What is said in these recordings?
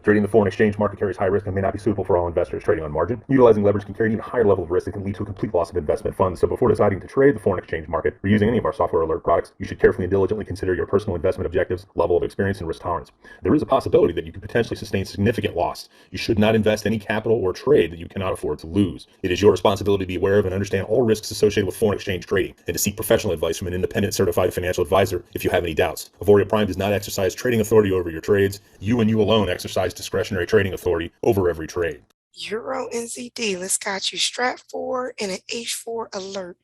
Trading the foreign exchange market carries high risk and may not be suitable for all investors. Trading on margin, utilizing leverage can carry an even higher level of risk that can lead to a complete loss of investment funds. So before deciding to trade the foreign exchange market or using any of our software alert products, you should carefully and diligently consider your personal investment objectives, level of experience, and risk tolerance. There is a possibility that you could potentially sustain significant loss. You should not invest any capital or trade that you cannot afford to lose. It is your responsibility to be aware of and understand all risks associated with foreign exchange trading and to seek professional advice from an independent certified financial advisor if you have any doubts. Auvoria Prime does not exercise trading authority over your trades. You and you alone exercise discretionary trading authority over every trade. Euro NZD, let's got you strapped for and an H4 alert.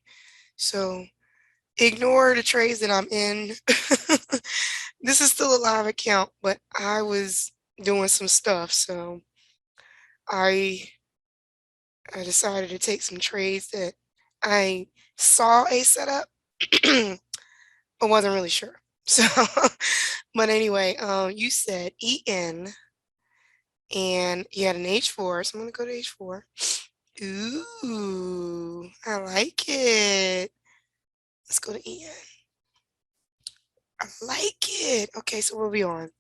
So ignore the trades that I'm in. This is still a live account, but I was doing some stuff, so I decided to take some trades that I saw a setup, but wasn't really sure. So, but anyway, you said EN and you had an H4, so I'm gonna go to H4. Ooh, I like it. Let's go to EN. I like it. Okay, so what are we on?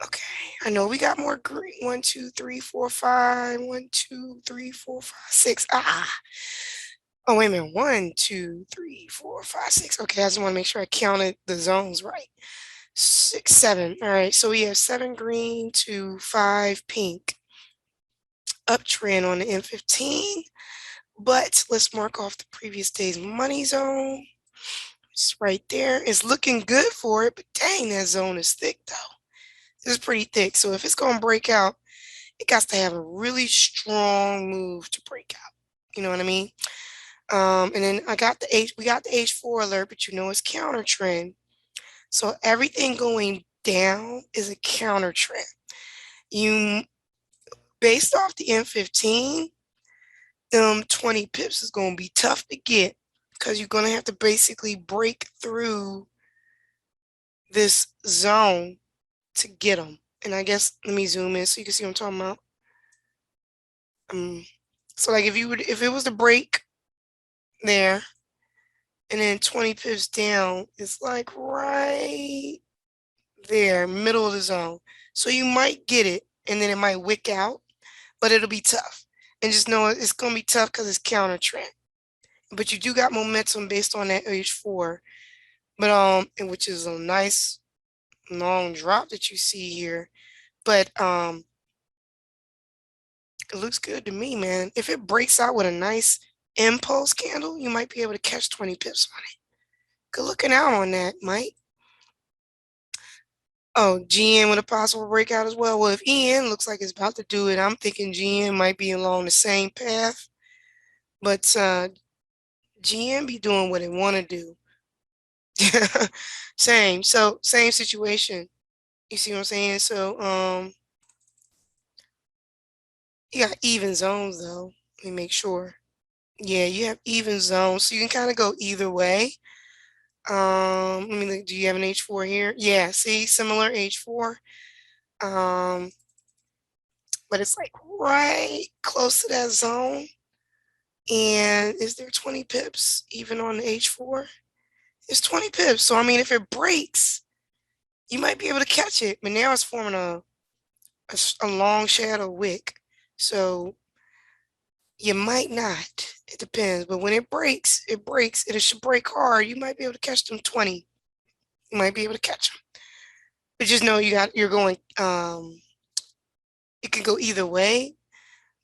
Okay, I know we got more green. 1, 2, 3, 4, 5. 1, 2, 3, 4, 5, 6. Ah. Oh, wait a minute. 1, 2, 3, 4, 5, 6. Okay, I just want to make sure I counted the zones right. 6, 7. All right, so we have 7 green to 5 pink. Uptrend on the M15. But let's mark off the previous day's money zone. It's right there. It's looking good for it, but dang, that zone is thick though. It's pretty thick. So if it's going to break out, it got to have a really strong move to break out. You know what I mean? And then we got the H4 alert, but you know it's counter trend. So everything going down is a counter trend. Based off the M15, 20 pips is going to be tough to get because you're going to have to basically break through this zone to get them. And I guess, let me zoom in so you can see what I'm talking about. So like if it was to break there and then 20 pips down, it's like right there, middle of the zone. So you might get it and then it might wick out, but it'll be tough. And just know it's going to be tough because it's counter trend. But you do got momentum based on that H4. But and which is a nice long drop that you see here. But it looks good to me, man. If it breaks out with a nice impulse candle, you might be able to catch 20 pips on it. Good looking out on that, Mike. Oh, GN with a possible breakout as well. Well, if EN looks like it's about to do it, I'm thinking GN might be along the same path. But GN be doing what it want to do. Same. So same situation. You see what I'm saying? So you got even zones though. Let me make sure. Yeah, you have even zones, so you can kind of go either way. Let me look. Do you have an H4 here? Yeah, see, similar H4. But it's like right close to that zone. And is there 20 pips even on the H4? It's 20 pips. So I mean, if it breaks, you might be able to catch it. But now it's forming a long shadow wick. So you might not. It depends. But when it breaks, it breaks. It should break hard. You might be able to catch them 20. You might be able to catch them. But just know you're going it can go either way.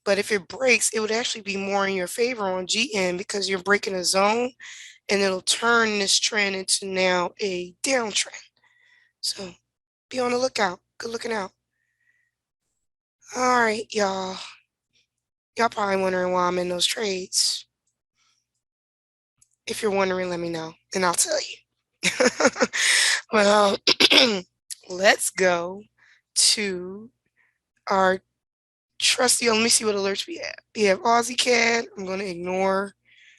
But if it breaks, it would actually be more in your favor on GN because you're breaking a zone and it'll turn this trend into now a downtrend. So be on the lookout. Good looking out. All right, y'all. Y'all probably wondering why I'm in those trades. If you're wondering, let me know and I'll tell you. Well, let's go to our trusty. Let me see what alerts we have. We have Aussie CAD. I'm going to ignore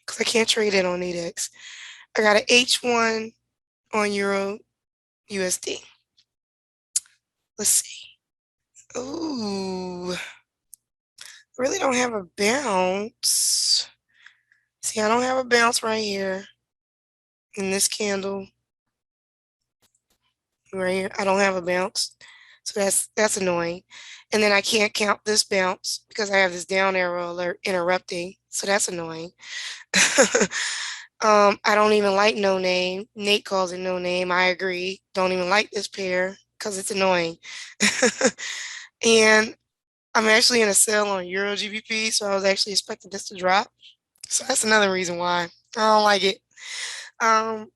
because I can't trade it on 8X. I got an H1 on Euro USD. Let's see. Ooh, really don't have a bounce. See, I don't have a bounce right here in this candle right here. I don't have a bounce. So that's annoying. And then I can't count this bounce because I have this down arrow alert interrupting. So that's annoying. I don't even like no name. Nate calls it no name. I agree. Don't even like this pair because it's annoying. And I'm actually in a sale on Euro GBP, so I was actually expecting this to drop. So that's another reason why I don't like it. Um,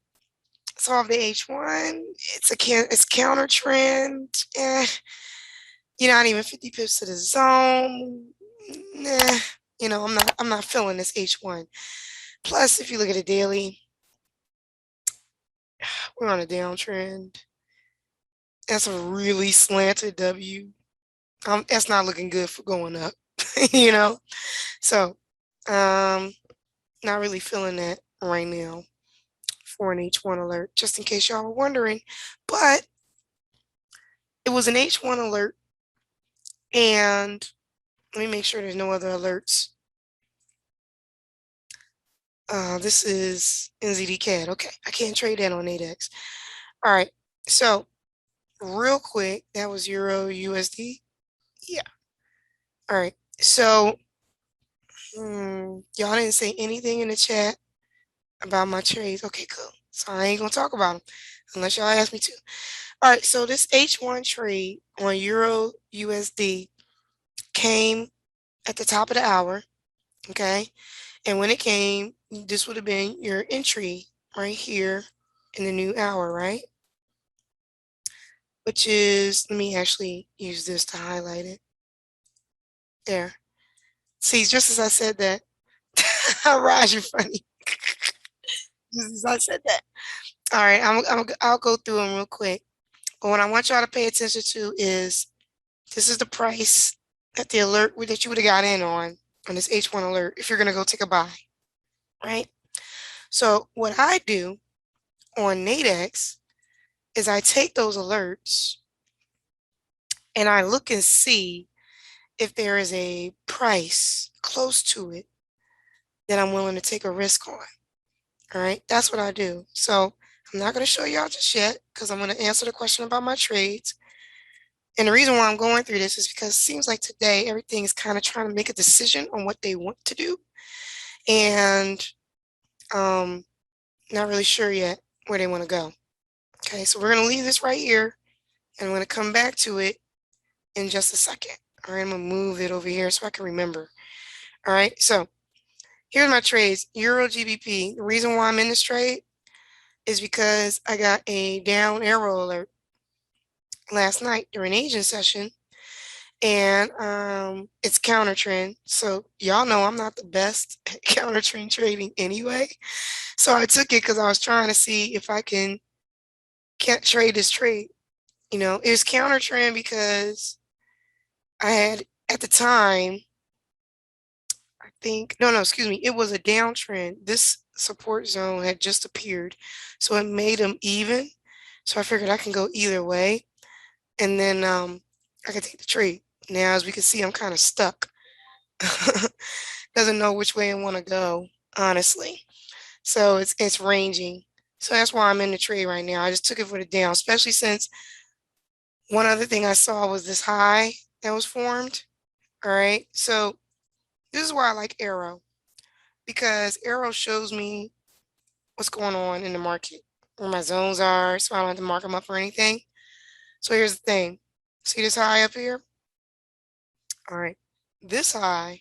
so of the H1, it's counter trend. You're not even 50 pips to the zone. Nah, I'm not feeling this H1. Plus, if you look at the daily, we're on a downtrend. That's a really slanted W. That's not looking good for going up, you know? So, not really feeling that right now for an H1 alert, just in case y'all were wondering. But it was an H1 alert, and let me make sure there's no other alerts. This is NZD CAD. Okay, I can't trade that on ADEX. All right, so real quick, that was Euro USD. Yeah. All right, so y'all didn't say anything in the chat about my trades. Okay, cool. So I ain't gonna talk about them unless y'all ask me to. All right, so this H1 trade on Euro USD came at the top of the hour, okay? And when it came, this would have been your entry right here in the new hour, right? Which is, let me actually use this to highlight it. There. See, just as I said that, Raj, you're funny. Just as I said that. All right, I'll go through them real quick. But what I want y'all to pay attention to is this is the price that the alert that you would have got in on this H1 alert if you're going to go take a buy, right? So what I do on Nadex is I take those alerts and I look and see if there is a price close to it that I'm willing to take a risk on. All right, that's what I do. So I'm not going to show y'all just yet because I'm going to answer the question about my trades. And the reason why I'm going through this is because it seems like today everything is kind of trying to make a decision on what they want to do. And not really sure yet where they want to go. Okay, so we're going to leave this right here and I'm going to come back to it in just a second. All right, I'm going to move it over here so I can remember. All right, so here's my trades. Euro GBP. The reason why I'm in this trade is because I got a down arrow alert last night during Asian session, and it's counter trend. So y'all know I'm not the best at counter trend trading anyway. So I took it because I was trying to see if I can't trade this trade. It was counter trend because I had at the time, I think, no, excuse me, it was a downtrend. This support zone had just appeared, so it made them even. So I figured I can go either way, and then I could take the trade. Now, as we can see, I'm kind of stuck. Doesn't know which way I want to go, honestly. So it's ranging. So that's why I'm in the trade right now. I just took it for the down, especially since one other thing I saw was this high that was formed. All right. So this is why I like AIRO, because AIRO shows me what's going on in the market, where my zones are, so I don't have to mark them up or anything. So here's the thing. See this high up here? All right. This high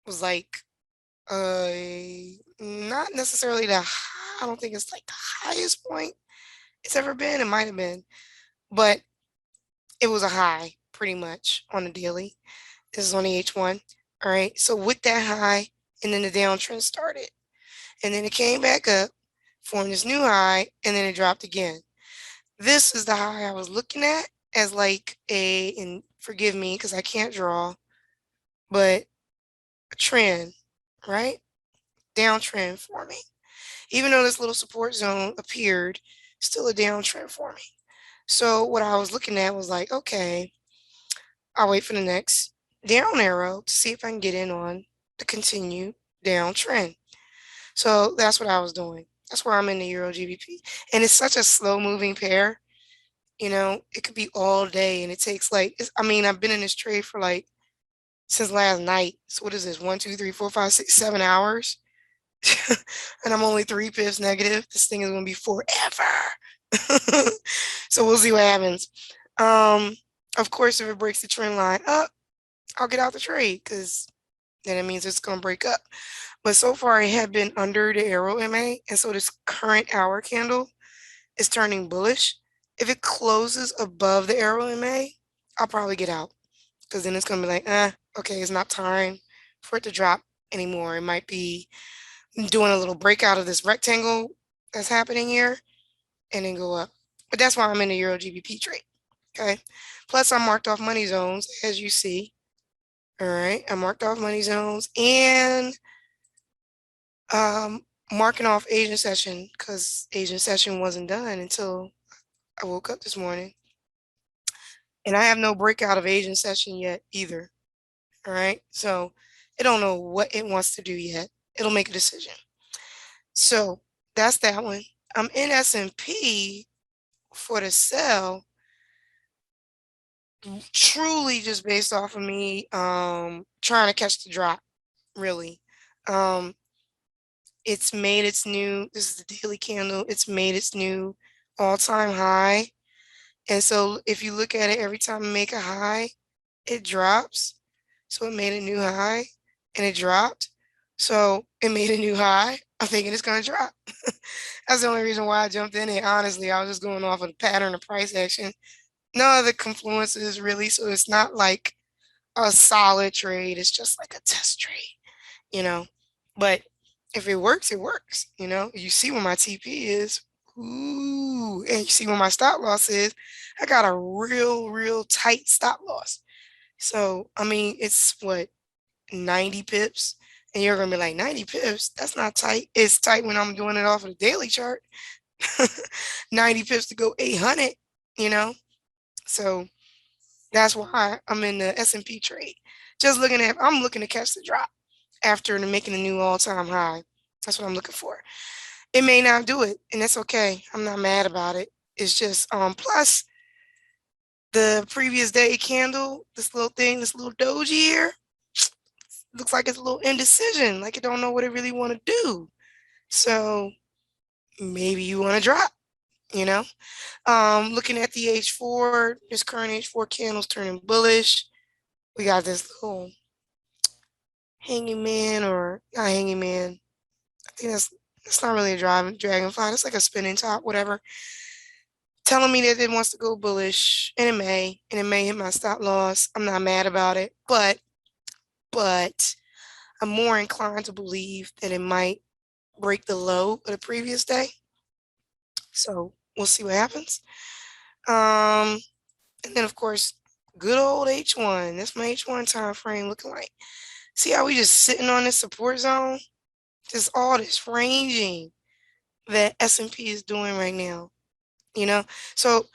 was like not necessarily the high. I don't think it's like the highest point it's ever been. It might have been, but it was a high pretty much on the daily. This is on the H1. All right. So with that high, and then the downtrend started. And then it came back up, formed this new high, and then it dropped again. This is the high I was looking at as like and forgive me because I can't draw, but a trend, right? Downtrend for me. Even though this little support zone appeared, still a downtrend for me. So what I was looking at was like, okay, I'll wait for the next down arrow to see if I can get in on the continued downtrend. So that's what I was doing. That's where I'm in the Euro GBP. And it's such a slow moving pair. It could be all day and it takes I mean, I've been in this trade for since last night. So what is this? 1, 2, 3, 4, 5, 6, 7 hours. And I'm only 3 pips negative. This thing is gonna be forever. So we'll see what happens. Um, of course, if it breaks the trend line up, I'll get out the trade because then it means it's gonna break up. But so far it had been under the arrow MA, and so this current hour candle is turning bullish. If it closes above the arrow MA, I'll probably get out because then it's gonna be like, okay, it's not time for it to drop anymore. It might be doing a little breakout of this rectangle that's happening here and then go up. But that's why I'm in the Euro GBP trade. Okay. Plus, I marked off money zones, as you see. All right. I marked off money zones and marking off Asian session because Asian session wasn't done until I woke up this morning. And I have no breakout of Asian session yet either. All right. So it don't know what it wants to do yet. It'll make a decision. So that's that one. I'm in S&P for the sell, truly just based off of me trying to catch the drop, really. Um it's made its new, this is the daily candle, it's made its new all-time high. And so if you look at it, every time I make a high, it drops. So it made a new high and it dropped. So it made a new high. I'm thinking it's going to drop. That's the only reason why I jumped in it. Honestly, I was just going off of the pattern of price action. No other confluences really. So it's not like a solid trade. It's just like a test trade, you know. But if it works, it works. You see where my TP is. Ooh, and you see where my stop loss is. I got a real tight stop loss. So, I mean, it's what, 90 pips? And you're gonna be like, 90 pips? That's not tight. It's tight when I'm doing it off of the daily chart. 90 pips to go 800, you know? So that's why I'm in the S&P trade. I'm looking to catch the drop after making a new all-time high. That's what I'm looking for. It may not do it, and that's okay. I'm not mad about it. It's just plus the previous day candle, this little thing, this little doji here, looks like it's a little indecision, like it don't know what it really want to do. So maybe you want to drop, you know? Looking at the H4, this current H4 candle's turning bullish. We got this little hanging man, or not hanging man. I think that's not really a dragonfly. It's like a spinning top, whatever. Telling me that it wants to go bullish, and it may hit my stop loss. I'm not mad about it, but I'm more inclined to believe that it might break the low of the previous day. So we'll see what happens. And then of course, good old H1. That's my H1 time frame looking like. See how we just sitting on this support zone? Just all this ranging that S&P is doing right now. So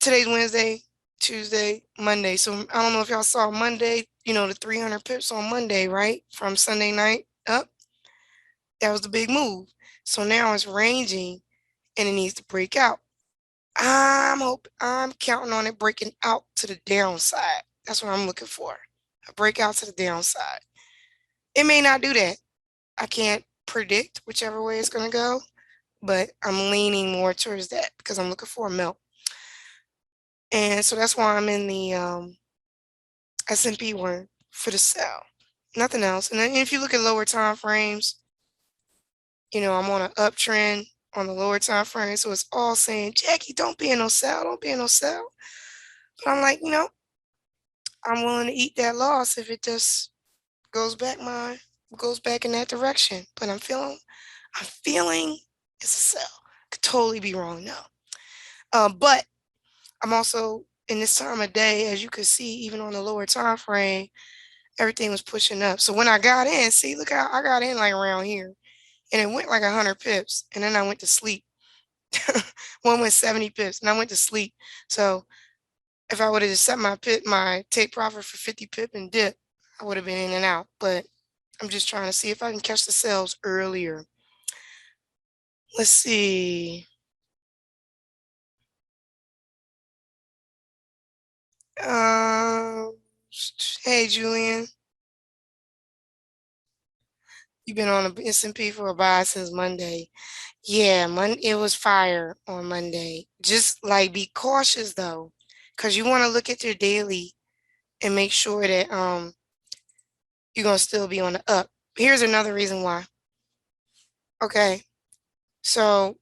today's Wednesday, Tuesday, Monday. So I don't know if y'all saw Monday, the 300 pips on Monday, right? From Sunday night up. That was the big move. So now it's ranging and it needs to break out. I'm counting on it breaking out to the downside. That's what I'm looking for. A breakout to the downside. It may not do that. I can't predict whichever way it's gonna go, but I'm leaning more towards that because I'm looking for a melt. And so that's why I'm in the S&P one for the sell. Nothing else. And then if you look at lower time frames, I'm on an uptrend on the lower time frame. So it's all saying, Jackie, don't be in no sell, don't be in no sell. But I'm like, I'm willing to eat that loss if it just goes back in that direction. But I'm feeling it's a sell. Could totally be wrong now. But I'm also in this time of day, as you can see, even on the lower time frame, everything was pushing up. So when I got in, see, look how I got in like around here, and it went like 100 pips, and then I went to sleep. One went 70 pips, and I went to sleep. So if I would have just set my take profit for 50 pip and dip, I would have been in and out. But I'm just trying to see if I can catch the sales earlier. Let's see. Um, hey, Julian. You've been on the S&P for a buy since Monday. Yeah, it was fire on Monday. Just like be cautious though, because you want to look at your daily and make sure that you're gonna still be on the up. Here's another reason why. Okay, so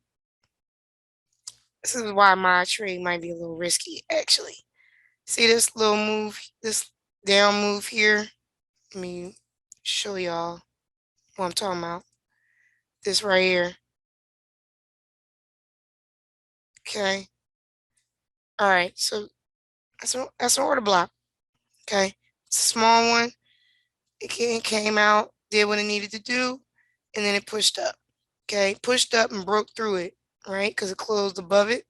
this is why my trade might be a little risky actually. See this little move, this down move here? Let me show y'all what I'm talking about. This right here. Okay. All right. So that's an order block. Okay. It's a small one. It came out, did what it needed to do, and then it pushed up. Okay. Pushed up and broke through it, right? Because it closed above it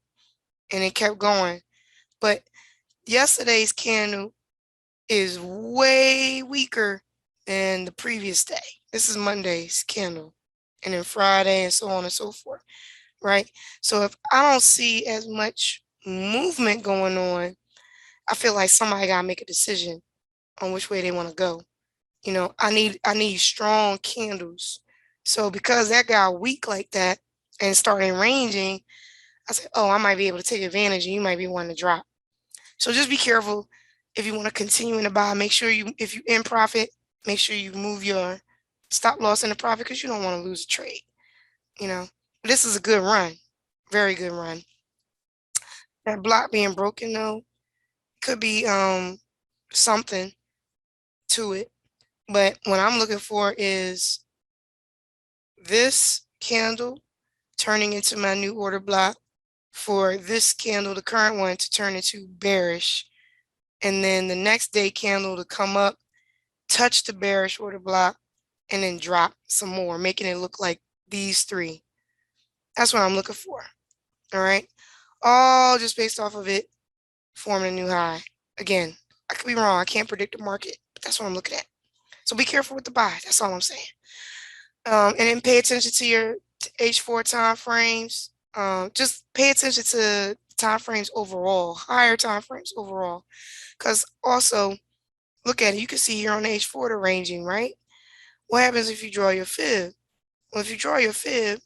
and it kept going. But yesterday's candle is way weaker than the previous day. This is Monday's candle. And then Friday and so on and so forth, right? So if I don't see as much movement going on, I feel like somebody gotta make a decision on which way they want to go. I need strong candles. So because that got weak like that and started ranging, I said, oh, I might be able to take advantage and you might be wanting to drop. So just be careful if you want to continue in the buy. Make sure if you in profit, make sure you move your stop loss in the profit because you don't want to lose a trade. You know, this is a good run, very good run. That block being broken though could be something to it. But what I'm looking for is this candle turning into my new order block for this candle, the current one, to turn into bearish. And then the next day candle to come up, touch the bearish order block, and then drop some more, making it look like these three. That's what I'm looking for. All right. All just based off of it forming a new high. Again, I could be wrong. I can't predict the market, but that's what I'm looking at. So be careful with the buy. That's all I'm saying. And then pay attention to your H4 time frames. Just pay attention to time frames overall, higher time frames overall. Because also, look at it. You can see here on H4 the ranging, right? What happens if you draw your fib? Well, if you draw your fib,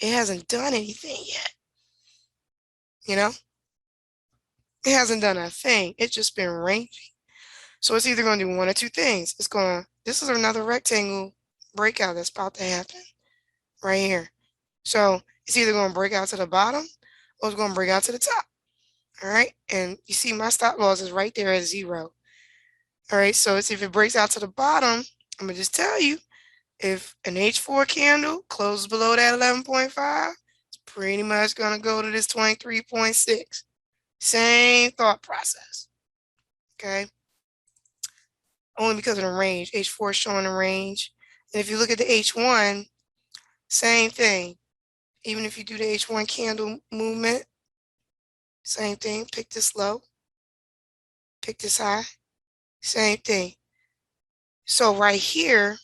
it hasn't done anything yet. You know, it hasn't done a thing. It's just been ranging. So it's either going to do one or two things. This is another rectangle breakout that's about to happen right here. So it's either going to break out to the bottom or it's going to break out to the top. All right. And you see my stop loss is right there at 0. All right. So if it breaks out to the bottom, I'm going to just tell you if an H4 candle closes below that 11.5, it's pretty much going to go to this 23.6. Same thought process. Okay. Only because of the range. H4 is showing the range. And if you look at the H1, same thing. Even if you do the H1 candle movement, same thing. Pick this low, pick this high, same thing. So right here,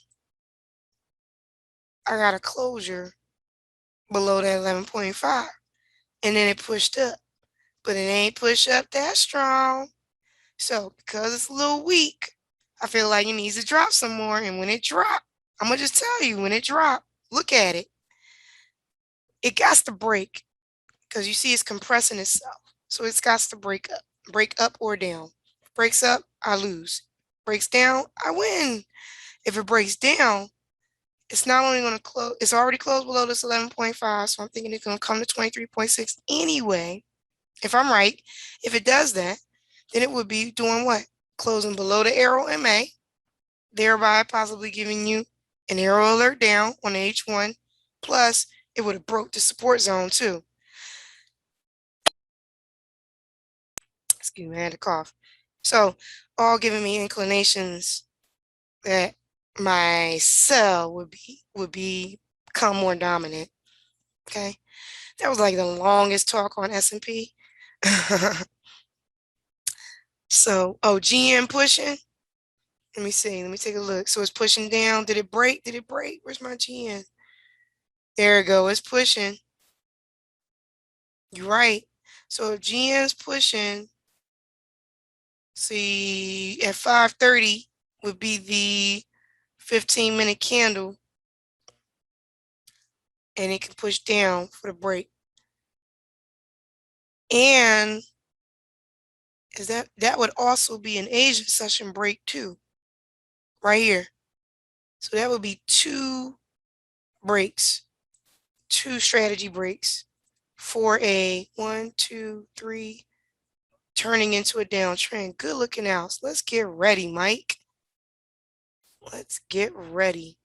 I got a closure below that 11.5. And then it pushed up. But it ain't pushed up that strong. So because it's a little weak, I feel like it needs to drop some more. And when it drop, I'm going to just tell you, when it drop, look at it. It got to break because you see it's compressing itself. So it's got to break up or down. Breaks up, I lose. Breaks down, I win. If it breaks down, it's not only going to close, it's already closed below this 11.5. So I'm thinking it's going to come to 23.6 anyway. If I'm right, if it does that, then it would be doing what? Closing below the AIRO MA, thereby possibly giving you an AIRO alert down on the H1. Plus, it would have broke the support zone too. Excuse me, I had a cough. So, all giving me inclinations that my sell would become more dominant. Okay, that was like the longest talk on S&P. So, oh, GM pushing. Let me see. Let me take a look. So it's pushing down. Did it break? Did it break? Where's my GM? There we go. It's pushing. You're right. So if GN's pushing, see, at 5:30 would be the 15-minute candle, and it can push down for the break. And is that would also be an Asian session break too, right here. So that would be two breaks, two strategy breaks for a 1, 2, 3, turning into a downtrend. Good looking out. So let's get ready, Mike. Let's get ready.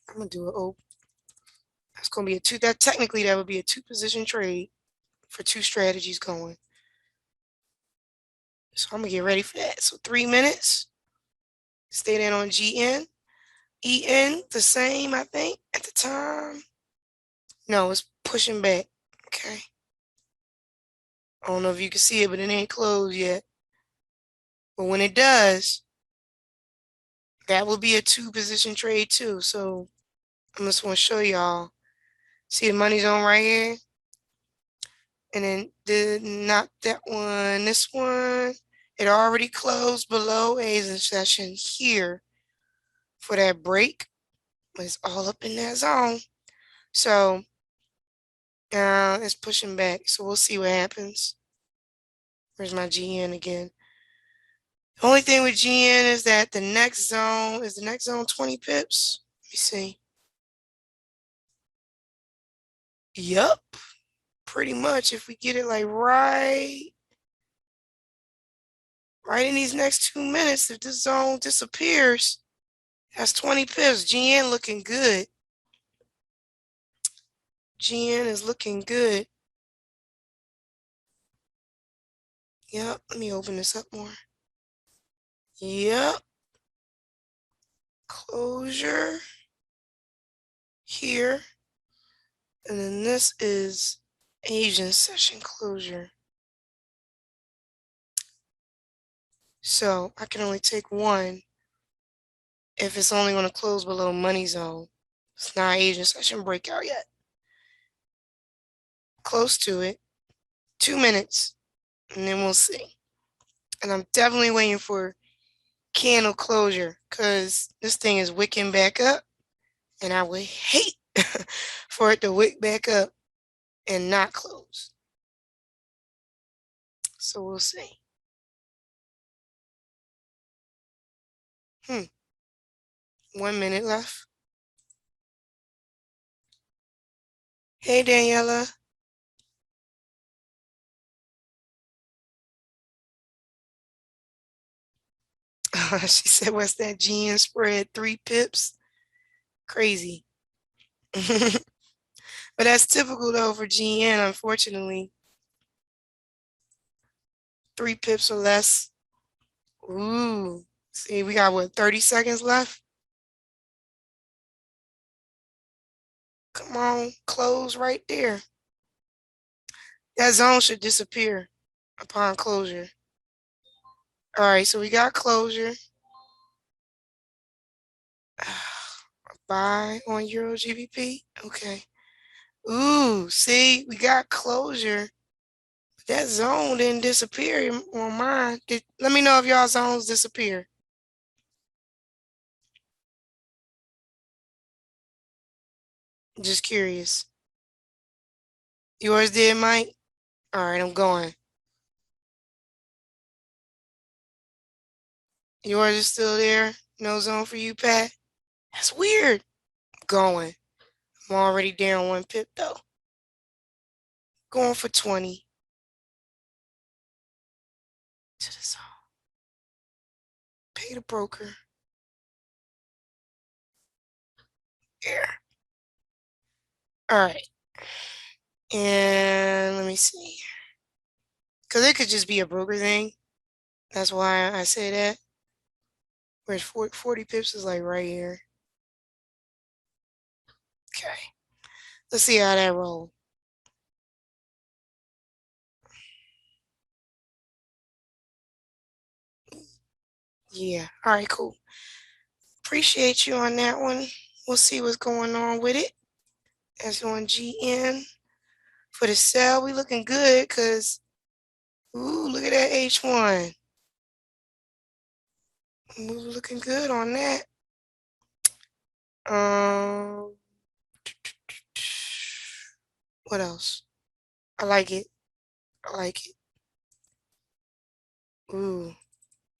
I'm gonna do an that's gonna be a two. That technically that would be a two-position trade for two strategies going. So I'm gonna get ready for that. So 3 minutes. Stay down on GN. EN the same, I think, at the time. No, it's pushing back. Okay. I don't know if you can see it, but it ain't closed yet. But when it does, that will be a two-position trade too. So I'm just want to show y'all. See the money zone right here? And then not that one, this one. It already closed below Asian session here for that break. But it's all up in that zone. So it's pushing back. So we'll see what happens. Where's my GN again? The only thing with GN is that the next zone, is the next zone 20 pips? Let me see. Yup. Pretty much if we get it like right in these next 2 minutes, if this zone disappears, that's 20 pips. GN looking good. GN is looking good. Yep, let me open this up more. Yep. Closure here. And then this is Asian session closure. So I can only take one if it's only going to close below money zone. It's not Asian session breakout yet. Close to it. 2 minutes. And then we'll see. And I'm definitely waiting for candle closure because this thing is wicking back up. And I would hate for it to wick back up and not close. So we'll see. 1 minute left. Hey, Daniela. She said, what's that GN spread? 3 pips? Crazy. But that's typical though for GN, unfortunately. 3 pips or less. Ooh. See, we got what, 30 seconds left? Come on, close right there. That zone should disappear upon closure. All right, so we got closure. Buy on Euro GBP. Okay. Ooh, see, we got closure. That zone didn't disappear on mine. Let me know if y'all zones disappear. Just curious. Yours did, Mike? All right, I'm going. Yours is still there? No zone for you, Pat? That's weird. Going. I'm already down 1 pip, though. Going for 20. To the zone. Pay the broker. There. All right. And let me see. Because it could just be a broker thing. That's why I say that. Whereas 40 pips is like right here. Okay. Let's see how that roll. Yeah. All right, cool. appreciate you on that one. We'll see what's going on with it. As on GN for the sell, we looking good because, ooh, look at that H1. We looking good on that. What else? I like it. I like it. Ooh,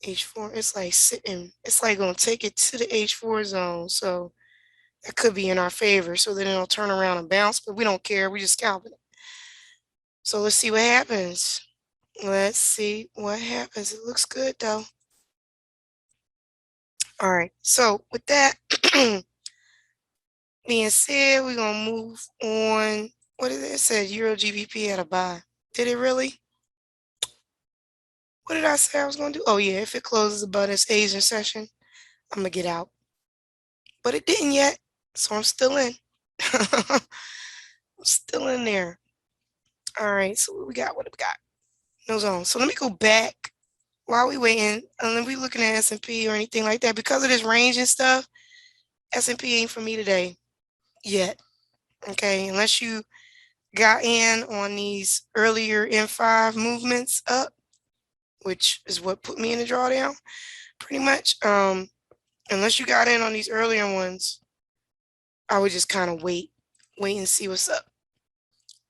H4. It's like sitting. It's like gonna take it to the H4 zone. So that could be in our favor. So then it'll turn around and bounce, but we don't care. We just scalping it. So let's see what happens. Let's see what happens. It looks good though. All right. So with that being said, we're gonna move on. What did it say? Euro GBP at a buy. Did it really? What did I say I was gonna do? Oh yeah, if it closes above this Asian session, I'm gonna get out. But it didn't yet, so I'm still in. I'm still in there. All right, so what we got? What do we got? No zone. So let me go back while we waiting. And then we looking at S&P or anything like that. Because of this range and stuff, S&P ain't for me today yet. Okay, unless you got in on these earlier M5 movements up, which is what put me in the drawdown, pretty much. Unless you got in on these earlier ones, I would just kind of wait and see what's up.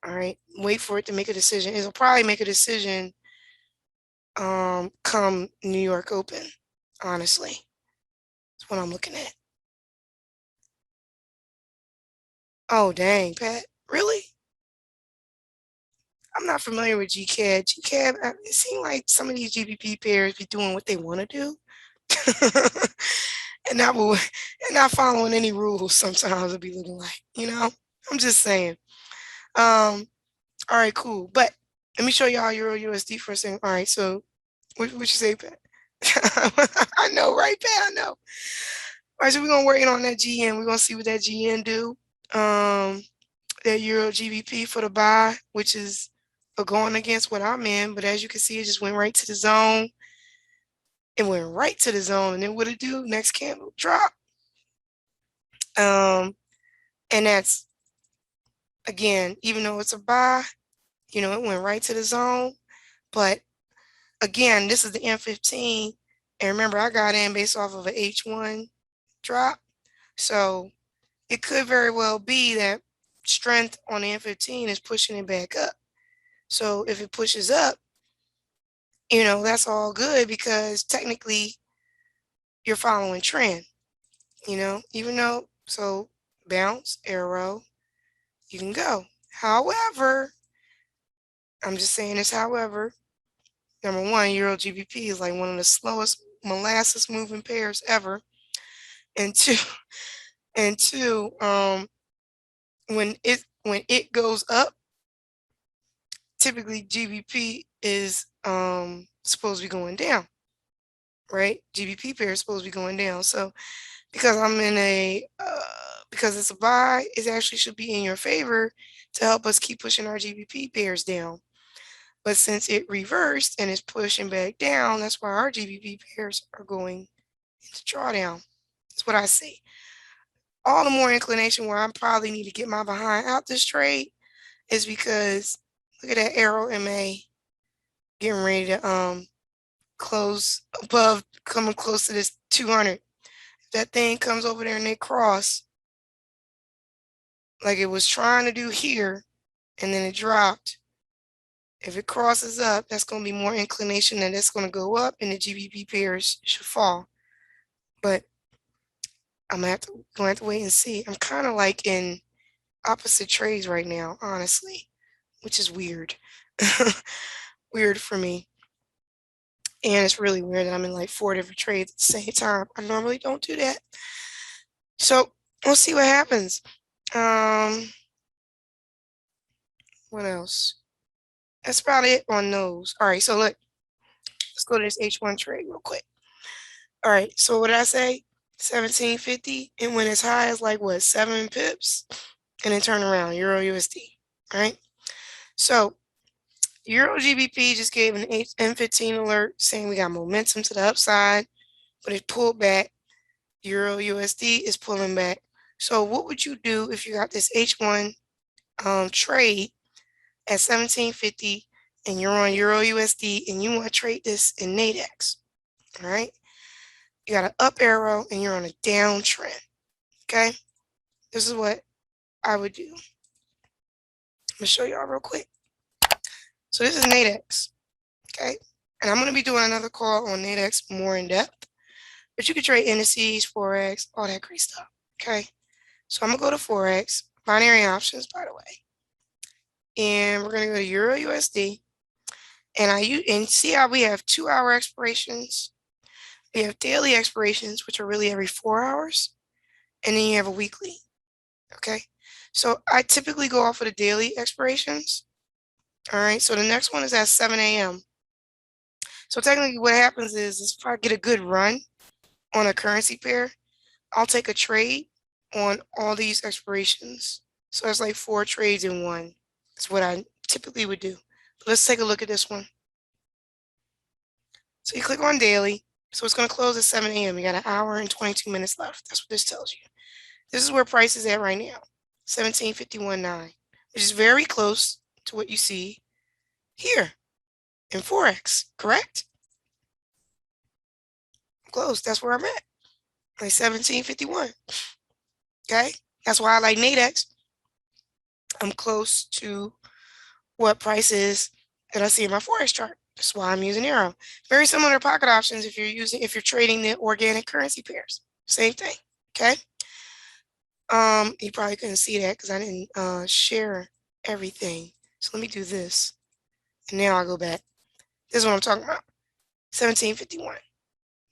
All right, wait for it to make a decision. It'll probably make a decision come New York Open, honestly. That's what I'm looking at. Oh, dang, Pat. Really? I'm not familiar with GCAD. GCAD, it seems like some of these GBP pairs be doing what they want to do. and not following any rules sometimes it'll be looking like, I'm just saying. All right, cool. But let me show y'all Euro USD for a second. All right, so what you say, Pat? I know, right, Pat? I know. All right, so we're gonna work on that GN. We're gonna see what that GN do. That Euro GBP for the buy, which is going against what I'm in, but as you can see, it just went right to the zone. It went right to the zone, and then what it do? Next candle drop. And that's again, even though it's a buy, it went right to the zone. But again, this is the M15, and remember, I got in based off of an H1 drop, so it could very well be that strength on the M15 is pushing it back up. So if it pushes up, that's all good because technically you're following trend, even though, so bounce, arrow, you can go. However, I'm just saying this, however, number one, Euro GBP is like one of the slowest molasses moving pairs ever. And two, when it goes up, typically GBP is supposed to be going down, right? GBP pair is supposed to be going down. So because I'm in because it's a buy, it actually should be in your favor to help us keep pushing our GBP pairs down. But since it reversed and is pushing back down, that's why our GBP pairs are going into drawdown. That's what I see. All the more inclination where I probably need to get my behind out this trade is because look at that AIRO MA getting ready to close above, coming close to this 200. If that thing comes over there and they cross like it was trying to do here and then it dropped, if it crosses up, that's going to be more inclination that it's going to go up and the GBP pairs should fall. But I'm going to have to wait and see. I'm kind of like in opposite trades right now, honestly, which is weird. Weird for me. And it's really weird that I'm in like 4 different trades at the same time. I normally don't do that. So we'll see what happens. What else? That's about it on those. All right, so look, let's go to this H1 trade real quick. All right, so what did I say? 1750. It went as high as like what, 7 pips, and then turn around, Euro USD. All right. So Euro GBP just gave an M15 alert saying we got momentum to the upside, but it pulled back Euro USD is pulling back. So what would you do if you got this H1 trade at 1750 and you're on Euro USD and you want to trade this in Nadex? All right. You got an up arrow and you're on a downtrend. Okay. This is what I would do. I'm gonna show y'all real quick. So this is Nadex. Okay. And I'm going to be doing another call on Nadex more in depth, but you can trade indices, Forex, all that great stuff. Okay. So I'm going to go to Forex, binary options, by the way. And we're going to go to Euro USD. And see how we have 2-hour expirations. We have daily expirations, which are really every 4 hours. And then you have a weekly. Okay. So I typically go off of the daily expirations. All right. So the next one is at 7 a.m. So technically what happens is if I get a good run on a currency pair, I'll take a trade on all these expirations. So it's like 4 trades in one. That's what I typically would do. But let's take a look at this one. So you click on daily. So it's going to close at 7 a.m. You got an hour and 22 minutes left. That's what this tells you. This is where price is at right now, 1751.9, which is very close to what you see here in Forex, correct? Close. That's where I'm at, like 1751. Okay, that's why I like Nadex. I'm close to what price is that I see in my Forex chart. That's why I'm using AIRO. Very similar to pocket options if you're trading the organic currency pairs. Same thing. Okay. You probably couldn't see that because I didn't share everything. So let me do this. And now I'll go back. This is what I'm talking about. 1751.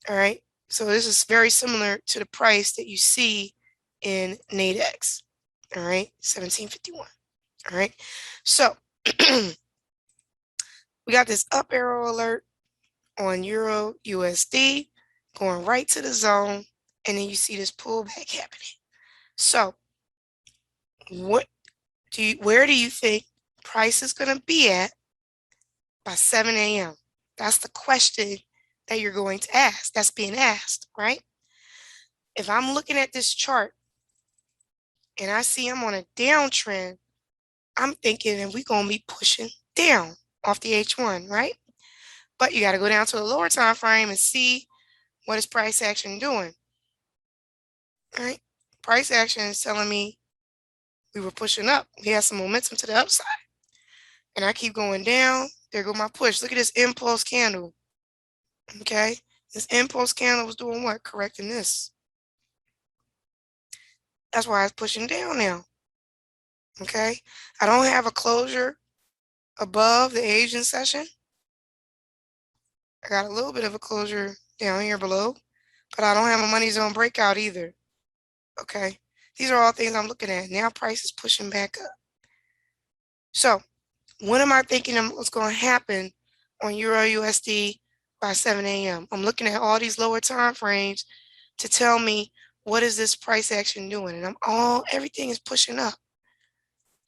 All right. So this is very similar to the price that you see in Nadex. All right. 1751. All right. So we got this up arrow alert on Euro USD going right to the zone. And then you see this pullback happening. So where do you think price is going to be at by 7 a.m.? That's the question that you're going to ask. That's being asked, right? If I'm looking at this chart and I see I'm on a downtrend, I'm thinking that we're going to be pushing down off the H1, right? But you got to go down to the lower time frame and see what is price action doing. All right? Price action is telling me we were pushing up. We had some momentum to the upside. And I keep going down. There go my push. Look at this impulse candle. Okay? This impulse candle was doing what? Correcting this. That's why it's pushing down now. Okay? I don't have a closure above the Asian session. I got a little bit of a closure down here below, but I don't have a money zone breakout either. Okay? These are all things I'm looking at. Now price is pushing back up. So what am I thinking what's going to happen on Euro USD by 7 a.m.? I'm looking at all these lower time frames to tell me what is this price action doing, and everything is pushing up.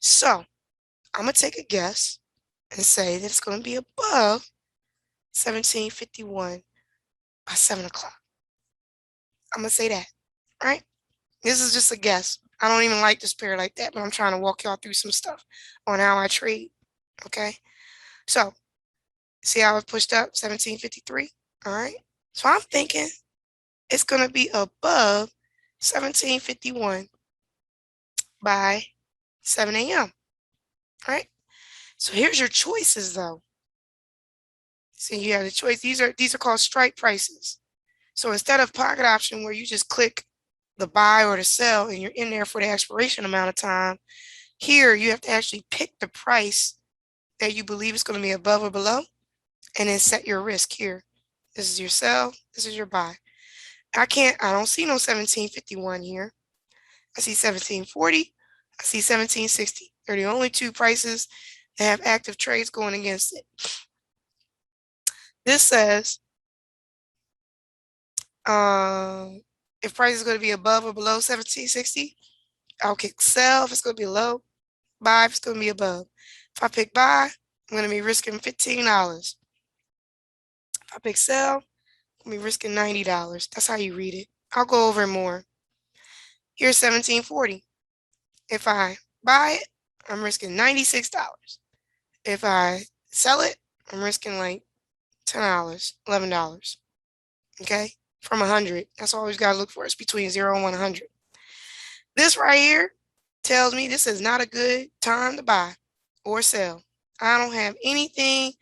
So I'm gonna take a guess and say that it's going to be above 1751 by 7 o'clock. I'm gonna say that, right? This is just a guess. I don't even like this pair like that, but I'm trying to walk y'all through some stuff on how I trade. Okay, so see how it pushed up 1753. All right, so I'm thinking it's going to be above 1751 by 7 a.m. Right? So here's your choices though. See, you have the choice. These are called strike prices. So instead of pocket option where you just click the buy or the sell and you're in there for the expiration amount of time, here you have to actually pick the price that you believe is going to be above or below and then set your risk here. This is your sell, this is your buy. I don't see no 1751 here. I see 1740, I see 1760. They're the only two prices that have active trades going against it. This says if price is going to be above or below 1760, I'll click sell if it's going to be low, buy if it's going to be above. If I pick buy, I'm going to be risking $15. If I pick sell, I'm going to be risking $90. That's how you read it. I'll go over more. Here's 1740. If I buy it, I'm risking $96. If I sell it, I'm risking like $10, $11. Okay? From 100. That's all we've got to look for. It's between 0 and 100. This right here tells me this is not a good time to buy or sell. I don't have anything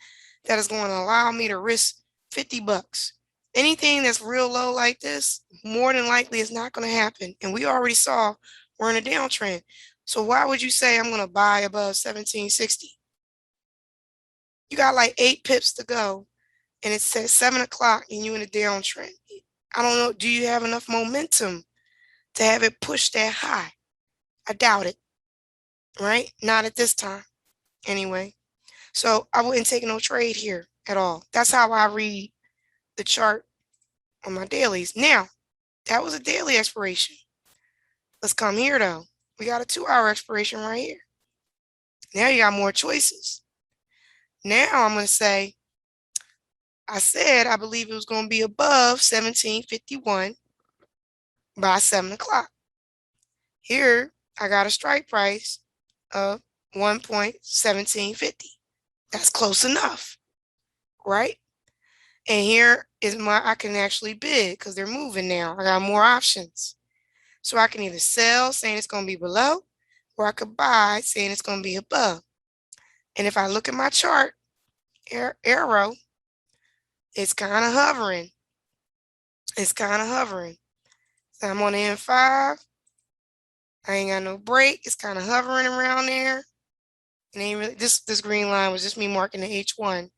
that is going to allow me to risk 50 bucks. Anything that's real low like this, more than likely is not going to happen. And we already saw we're in a downtrend. So why would you say I'm going to buy above 1760? You got like 8 pips to go, and it says 7 o'clock and you're in a downtrend. I don't know. Do you have enough momentum to have it push that high? I doubt it, right? Not at this time, anyway. So I wouldn't take no trade here at all. That's how I read the chart on my dailies. Now, that was a daily expiration. Let's come here, though. We got a 2-hour expiration right here. Now you got more choices. Now I'm going to say, I said I believe it was going to be above 1751 by 7 o'clock. Here, I got a strike price of 1.1750. That's close enough, right? And here is I can actually bid because they're moving now. I got more options. So I can either sell saying it's going to be below, or I could buy saying it's going to be above. And if I look at my chart, AIRO, it's kind of hovering. It's kind of hovering. So I'm on the M5. I ain't got no break. It's kind of hovering around there. And ain't really, this green line was just me marking the H1.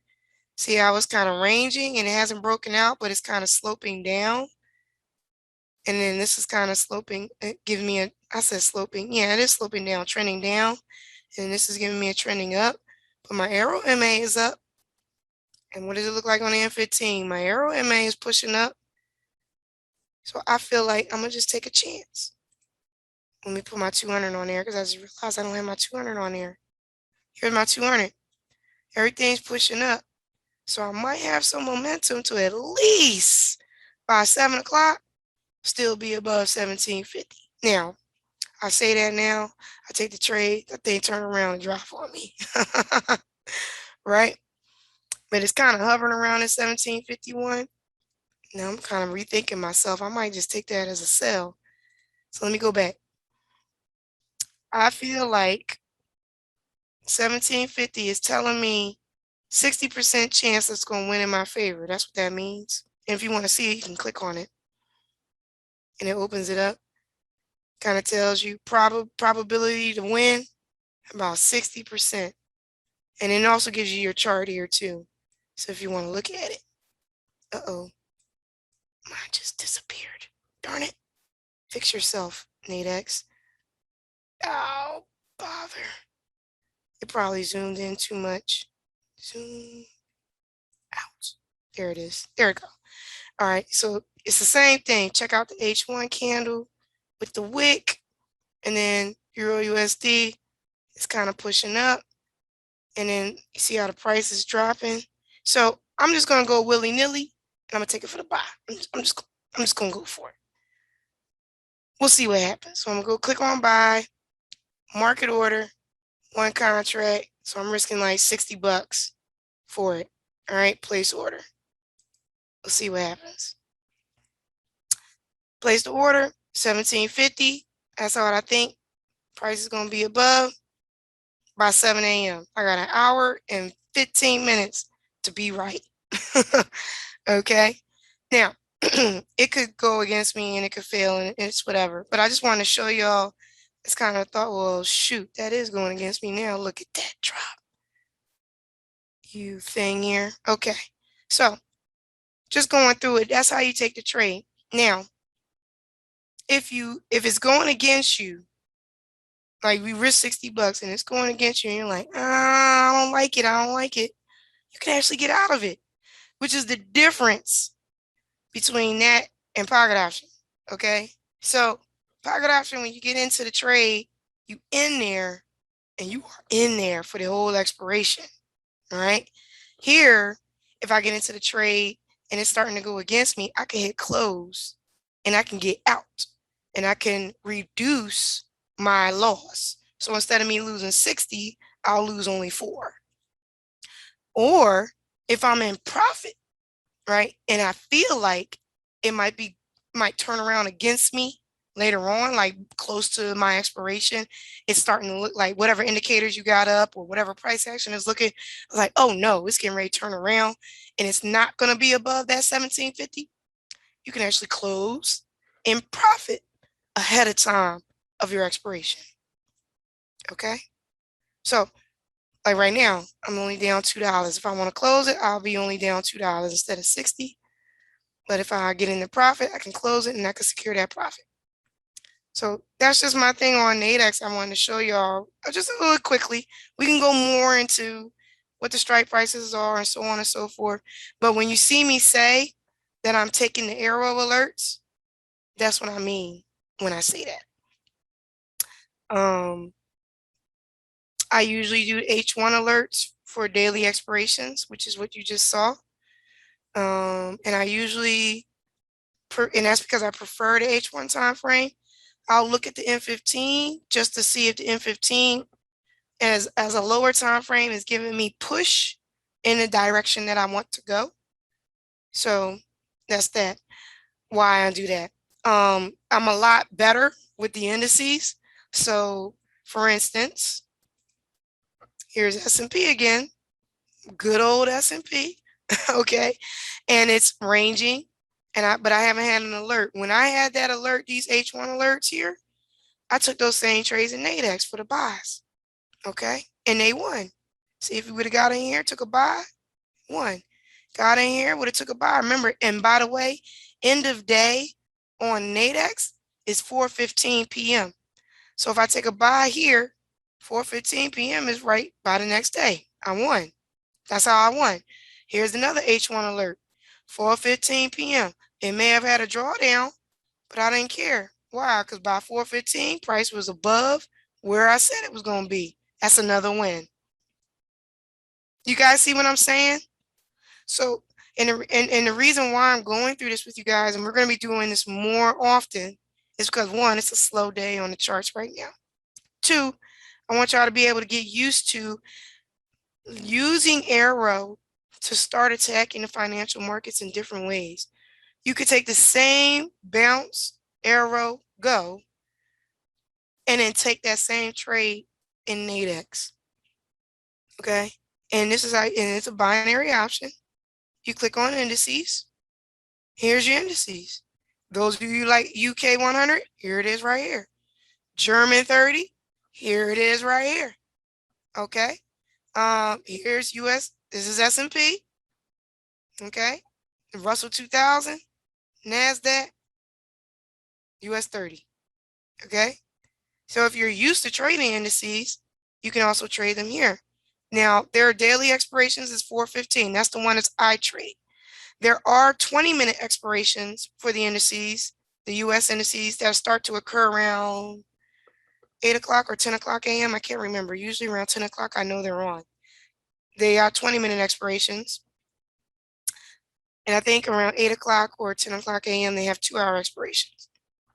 See how it's kind of ranging and it hasn't broken out, but it's kind of sloping down. And then this is kind of sloping, giving me I said sloping. Yeah, it is sloping down, trending down. And this is giving me a trending up. But my AIRO MA is up. And what does it look like on the M15? My AIRO MA is pushing up. So I feel like I'm going to just take a chance. Let me put my 200 on there because I just realized I don't have my 200 on there. Here's my 200. Everything's pushing up. So I might have some momentum to at least by 7 o'clock still be above 1750. Now, I say that now. I take the trade. That thing turn around and drop on me. Right? But it's kind of hovering around at 1751. Now I'm kind of rethinking myself. I might just take that as a sell. So let me go back. I feel like 1750 is telling me 60% chance it's going to win in my favor. That's what that means. And if you want to see it, you can click on it. And it opens it up. Kind of tells you probability to win about 60%. And it also gives you your chart here too. So if you want to look at it. Uh-oh. Mine just disappeared. Darn it. Fix yourself, Nadex. Oh, bother. It probably zoomed in too much. Zoom out. There it is. There we go. All right, so it's the same thing. Check out the H1 candle with the wick, and then Euro USD is kind of pushing up, and then you see how the price is dropping. So I'm just gonna go willy-nilly, and I'm gonna take it for the buy. I'm just gonna go for it. We'll see what happens. So I'm gonna go click on buy, market order, 1 contract. So I'm risking like 60 bucks for it. All right, place order. We'll see what happens. Place the order, 1750. That's what I think. Price is going to be above by 7 a.m. I got an hour and 15 minutes to be right. Okay. Now, it could go against me and it could fail and it's whatever. But I just wanted to show y'all. It's kind of thought, well, shoot, that is going against me now. Look at that drop. You thing here. Okay. So just going through it. That's how you take the trade. Now, if it's going against you, like we risk 60 bucks and it's going against you and you're like, I don't like it. I don't like it. You can actually get out of it, which is the difference between that and pocket option. Okay. So pocket option, when you get into the trade, you in there and you are in there for the whole expiration. All right. Here, if I get into the trade and it's starting to go against me, I can hit close and I can get out and I can reduce my loss. So instead of me losing 60, I'll lose only 4. Or if I'm in profit, right, and I feel like it might turn around against me later on, like close to my expiration, it's starting to look like whatever indicators you got up or whatever price action is looking like, oh no, it's getting ready to turn around and it's not going to be above that 1750. You can actually close and profit ahead of time of your expiration. Okay. So like right now, I'm only down $2. If I want to close it, I'll be only down $2 instead of 60. But if I get in the profit, I can close it and I can secure that profit. So that's just my thing on Nadex. I wanted to show y'all just a little quickly. We can go more into what the strike prices are and so on and so forth. But when you see me say that I'm taking the AIRO alerts, that's what I mean when I say that. I usually do H1 alerts for daily expirations, which is what you just saw. And I usually, and that's because I prefer the H1 time frame. I'll look at the M15 just to see if the M15 as a lower time frame is giving me push in the direction that I want to go. So that's why I do that. I'm a lot better with the indices. So for instance, here's S&P again, good old S&P, okay? And it's ranging, but I haven't had an alert. When I had that alert, these H1 alerts here, I took those same trades in Nadex for the buys, okay? And they won. See, if you would have got in here, took a buy, won. Got in here, would have took a buy. Remember, and by the way, end of day on Nadex is 4:15 p.m. So if I take a buy here, 4:15 p.m. is right by the next day. I won. That's how I won. Here's another H1 alert, 4:15 p.m. It may have had a drawdown, but I didn't care. Why? Because by 4:15, price was above where I said it was going to be. That's another win. You guys see what I'm saying? So, and the reason why I'm going through this with you guys, and we're going to be doing this more often, is because one, it's a slow day on the charts right now. Two, I want y'all to be able to get used to using AIRO to start attacking the financial markets in different ways. You could take the same bounce, AIRO, go, and then take that same trade in Nadex. Okay, and this is how, and it's a binary option. You click on indices. Here's your indices. Those of you like UK 100, here it is right here. German 30, here it is right here. Okay. Here's US. This is S&P. Okay. Russell 2000, NASDAQ, US 30. Okay. So if you're used to trading indices, you can also trade them here. Now, their daily expirations is 4:15. That's the one that I trade. There are 20-minute expirations for the indices, the US indices, that start to occur around 8 o'clock or 10 o'clock a.m. I can't remember. Usually around 10 o'clock, I know they're on. They are 20-minute expirations. And I think around 8 o'clock or 10 o'clock a.m., they have 2-hour expirations.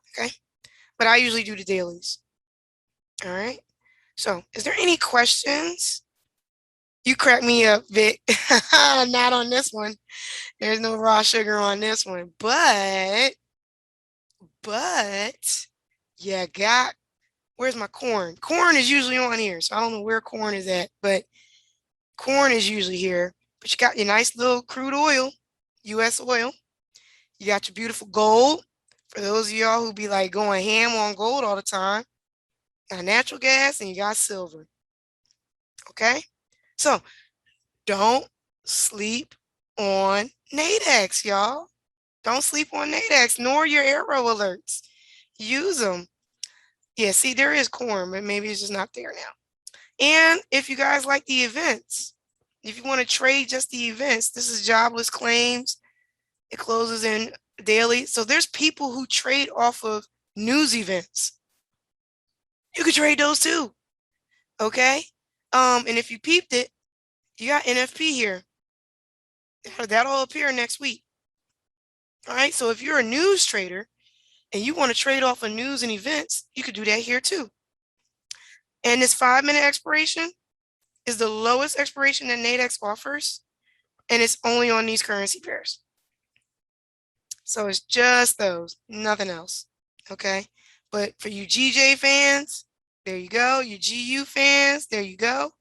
Okay. But I usually do the dailies. All right. So is there any questions? You crack me up, Vic. Not on this one. There's no raw sugar on this one. But you got, where's my corn? Corn is usually on here. So I don't know where corn is at, but corn is usually here. But you got your nice little crude oil, US oil. You got your beautiful gold. For those of y'all who be like going ham on gold all the time. Got natural gas and you got silver. Okay? So don't sleep on Nadex, y'all. Don't sleep on Nadex, nor your AIRO alerts. Use them. Yeah, see, there is corn, but maybe it's just not there now. And if you guys like the events, if you want to trade just the events, this is jobless claims. It closes in daily. So there's people who trade off of news events. You could trade those too. Okay? And if you peeped it, you got NFP here. That'll appear next week. All right. So if you're a news trader and you want to trade off of news and events, you could do that here too. And this 5-minute expiration is the lowest expiration that Nadex offers, and it's only on these currency pairs. So it's just those, nothing else. Okay. But for you GJ fans, there you go. You GU fans, there you go.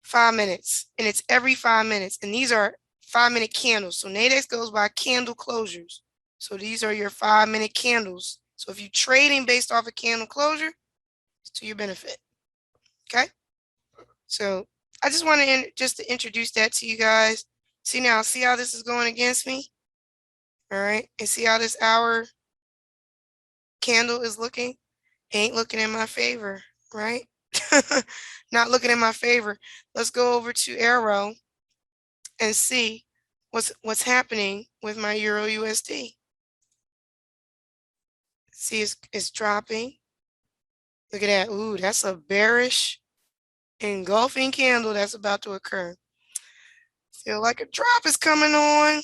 5 minutes. And it's every 5 minutes. And these are 5-minute candles. So Nadex goes by candle closures. So these are your 5-minute candles. So if you're trading based off a candle closure, it's to your benefit. Okay. So I just want to introduce that to you guys. See now, see how this is going against me? All right. And see how this hour candle is looking? Ain't looking in my favor, right? Not looking in my favor. Let's go over to AIRO and see what's happening with my Euro USD. See, it's dropping. Look at that. Ooh, that's a bearish engulfing candle that's about to occur. Feel like a drop is coming on.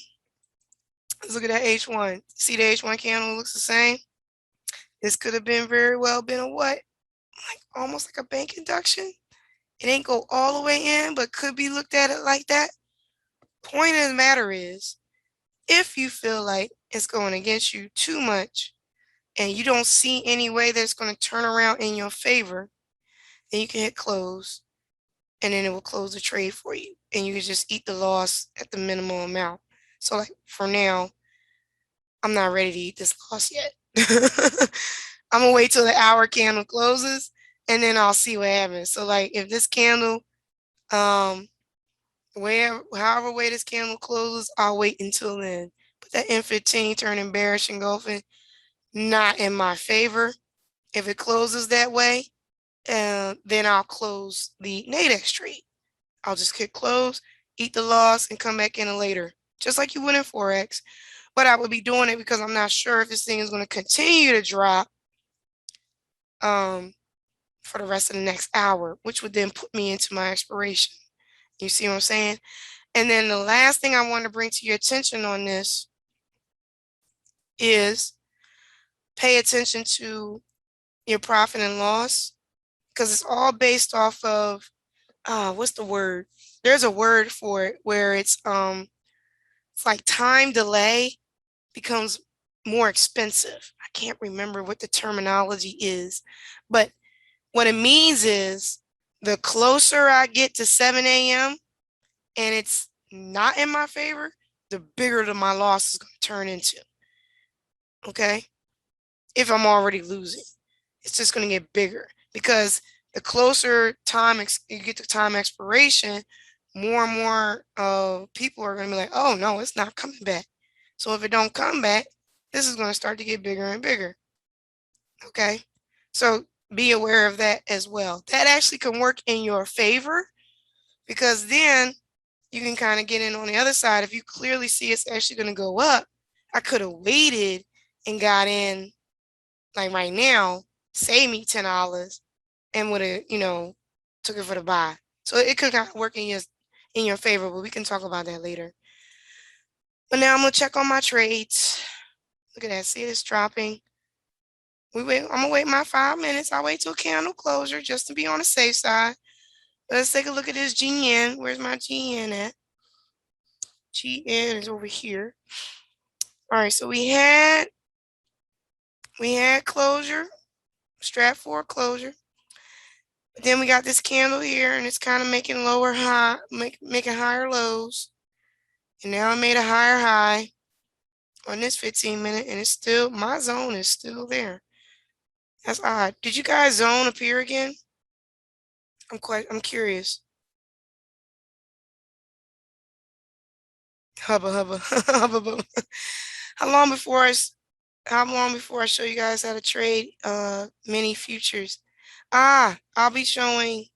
Let's look at that H1. See the H1 candle looks the same. This could have been very well been a what? Like almost like a bank induction. It ain't go all the way in, but could be looked at it like that. Point of the matter is, if you feel like it's going against you too much and you don't see any way that it's going to turn around in your favor, then you can hit close and then it will close the trade for you. And you can just eat the loss at the minimum amount. So like for now, I'm not ready to eat this loss yet. I'm gonna wait till the hour candle closes and then I'll see what happens. So like if this candle, however way this candle closes, I'll wait until then. But that M15 turning bearish engulfing, not in my favor. If it closes that way, then I'll close the Nadex trade. I'll just hit close, eat the loss, and come back in later, just like you would in Forex. But I would be doing it because I'm not sure if this thing is going to continue to drop for the rest of the next hour, which would then put me into my expiration. You see what I'm saying? And then the last thing I want to bring to your attention on this is pay attention to your profit and loss, because it's all based off of, what's the word? There's a word for it where it's like time delay becomes more expensive. I can't remember what the terminology is, but what it means is the closer I get to 7 a.m. and it's not in my favor, the bigger my loss is going to turn into. Okay? If I'm already losing, it's just going to get bigger because the closer you get to time expiration, more and more people are going to be like, oh, no, it's not coming back. So if it don't come back, this is going to start to get bigger and bigger. Okay? So be aware of that as well. That actually can work in your favor because then you can kind of get in on the other side. If you clearly see it's actually going to go up, I could have waited and got in like right now, save me $10 and would have, took it for the buy. So it could kind of work in your favor, but we can talk about that later. But now I'm going to check on my trades. Look at that. See it's dropping. I'm going to wait my 5 minutes. I'll wait till candle closure just to be on the safe side. Let's take a look at this GN. Where's my GN at? GN is over here. All right, so we had closure, strat 4 closure. But then we got this candle here, and it's kind of making making higher lows. And now I made a higher high on this 15-minute, and it's still, my zone is still there. That's odd. Did you guys zone appear again? I'm curious. Hubba hubba hubba hubba. How long before I show you guys how to trade mini futures? I'll be showing.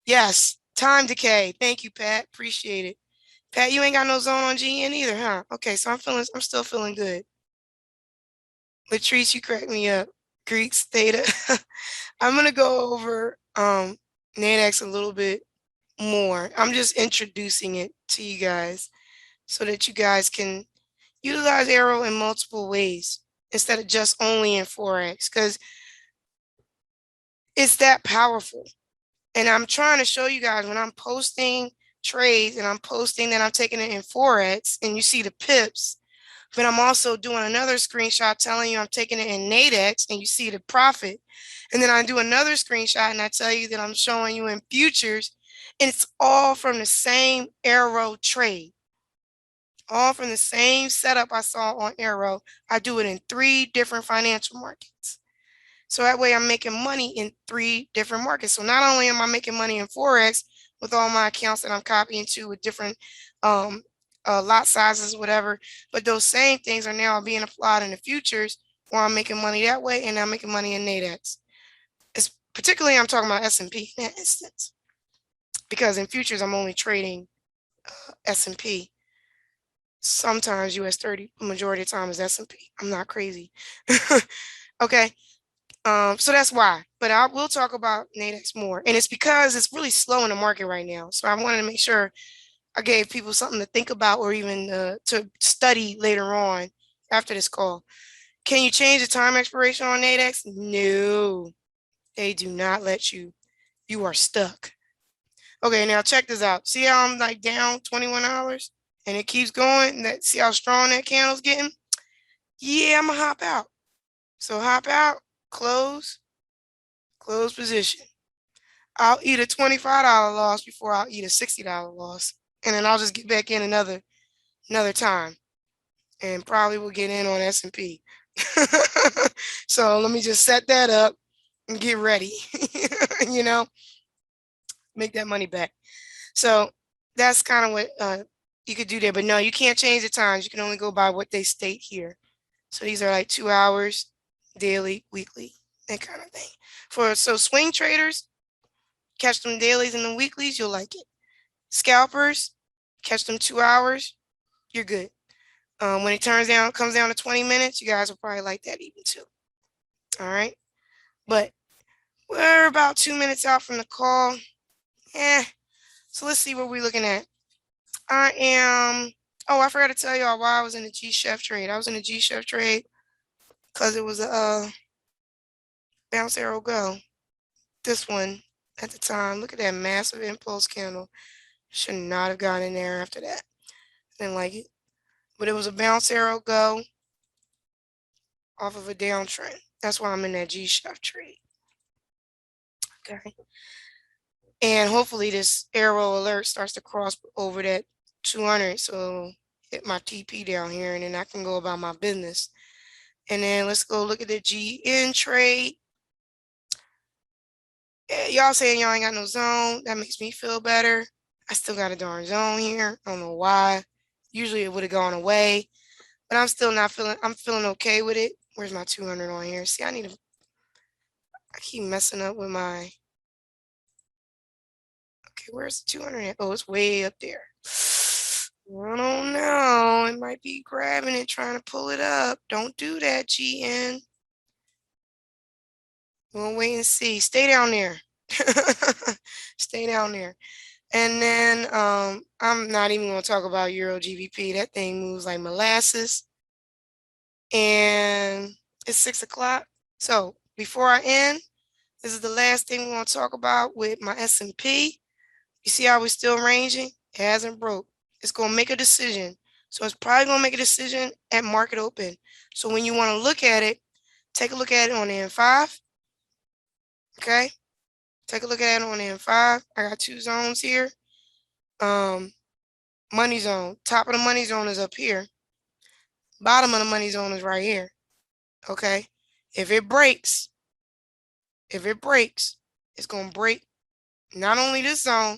Yes, time decay. Thank you, Pat. Appreciate it. Pat, you ain't got no zone on GN either, huh? Okay, so I'm still feeling good. Latrice, you cracked me up. Greeks, theta. I'm gonna go over Nadex a little bit more. I'm just introducing it to you guys so that you guys can utilize AIRO in multiple ways. instead of just only in Forex, because it's that powerful. And I'm trying to show you guys when I'm posting trades and I'm posting that I'm taking it in Forex and you see the pips, but I'm also doing another screenshot telling you I'm taking it in Nadex and you see the profit. And then I do another screenshot and I tell you that I'm showing you in futures, and it's all from the same AIRO trade. All from the same setup I saw on AIRO. I do it in 3 different financial markets. So that way I'm making money in 3 different markets. So not only am I making money in Forex with all my accounts that I'm copying to with different lot sizes, whatever, but those same things are now being applied in the futures where I'm making money that way and I'm making money in Nadex. It's particularly I'm talking about S&P in that instance, because in futures I'm only trading S&P. Sometimes US 30, majority of the time is S&P. I'm not crazy. Okay. So that's why. But I will talk about Nadex more. And it's because it's really slow in the market right now. So I wanted to make sure I gave people something to think about or even to study later on after this call. Can you change the time expiration on Nadex? No, they do not let you. You are stuck. Okay, now check this out. See how I'm like down $21 and it keeps going? See how strong that candle's getting? Yeah, I'm gonna hop out. So hop out, close position. I'll eat a $25 loss before I'll eat a $60 loss. And then I'll just get back in another time. And probably will get in on S&P. So let me just set that up and get ready. You know, make that money back. So that's kind of what you could do there. But no, you can't change the times. You can only go by what they state here. So these are like 2 hours, daily, weekly, that kind of thing. So swing traders, catch them dailies and the weeklies, you'll like it. Scalpers, catch them 2 hours, you're good. When it comes down to 20 minutes, you guys will probably like that even too. All right. But we're about 2 minutes out from the call. So let's see what we're looking at. I forgot to tell y'all why I was in the G-Chef trade. I was in the G-Chef trade because it was a bounce arrow go. This one at the time, look at that massive impulse candle. Should not have gone in there after that. Didn't like it. But it was a bounce arrow go off of a downtrend. That's why I'm in that G-Chef trade. Okay. And hopefully this arrow alert starts to cross over that 200. So hit my TP down here and then I can go about my business. And then let's go look at the GN trade. Y'all saying y'all ain't got no zone. That makes me feel better. I still got a darn zone here. I don't know why. Usually it would have gone away, but I'm still not feeling, I'm feeling okay with it. Where's my 200 on here? See, I keep messing up with my, okay, where's the 200? Oh, it's way up there. I don't know. It might be grabbing it, trying to pull it up. Don't do that, GN. We'll wait and see. Stay down there. Stay down there. And then I'm not even going to talk about Euro GBP. That thing moves like molasses. And it's 6 o'clock. So before I end, this is the last thing we want to talk about with my S&P. You see how we're still ranging? It hasn't broke. It's going to make a decision. So it's probably going to make a decision at market open. So when you want to look at it, take a look at it on the M5. Okay? Take a look at it on the M5. I got 2 zones here. Money zone. Top of the money zone is up here. Bottom of the money zone is right here. Okay? If it breaks, it's going to break not only this zone,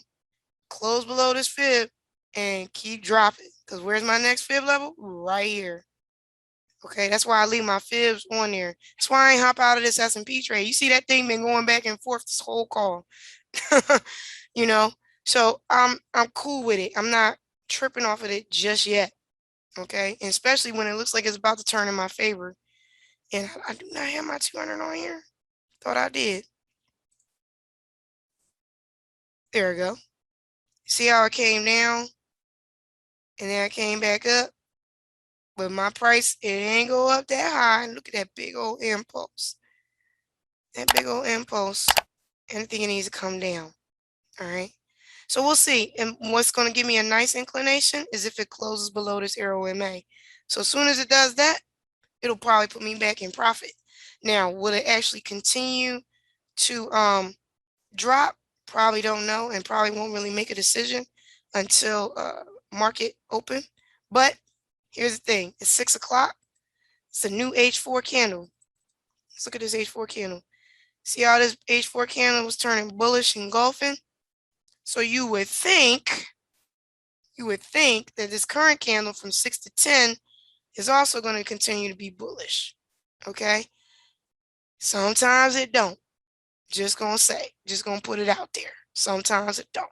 close below this fib, and keep dropping. Because where's my next fib level? Right here. Okay, that's why I leave my fibs on there. That's why I ain't hop out of this S&P trade. You see that thing been going back and forth this whole call. You know, so I'm cool with it. I'm not tripping off of it just yet. Okay, and especially when it looks like it's about to turn in my favor. And I do not have my 200 on here. Thought I did. There we go. See how it came down? And then it came back up? But my price, it ain't go up that high. And look at that big old impulse. That big old impulse. And I think it needs to come down. All right. So we'll see. And what's going to give me a nice inclination is if it closes below this AIRO MA. So as soon as it does that, it'll probably put me back in profit. Now, will it actually continue to drop? Probably don't know, and probably won't really make a decision until market open. But here's the thing. It's 6 o'clock. It's a new H4 candle. Let's look at this H4 candle. See how this H4 candle was turning bullish, engulfing? So you would think that this current candle from 6 to 10 is also going to continue to be bullish. Okay? Sometimes it don't. Just gonna put it out there. Sometimes it don't.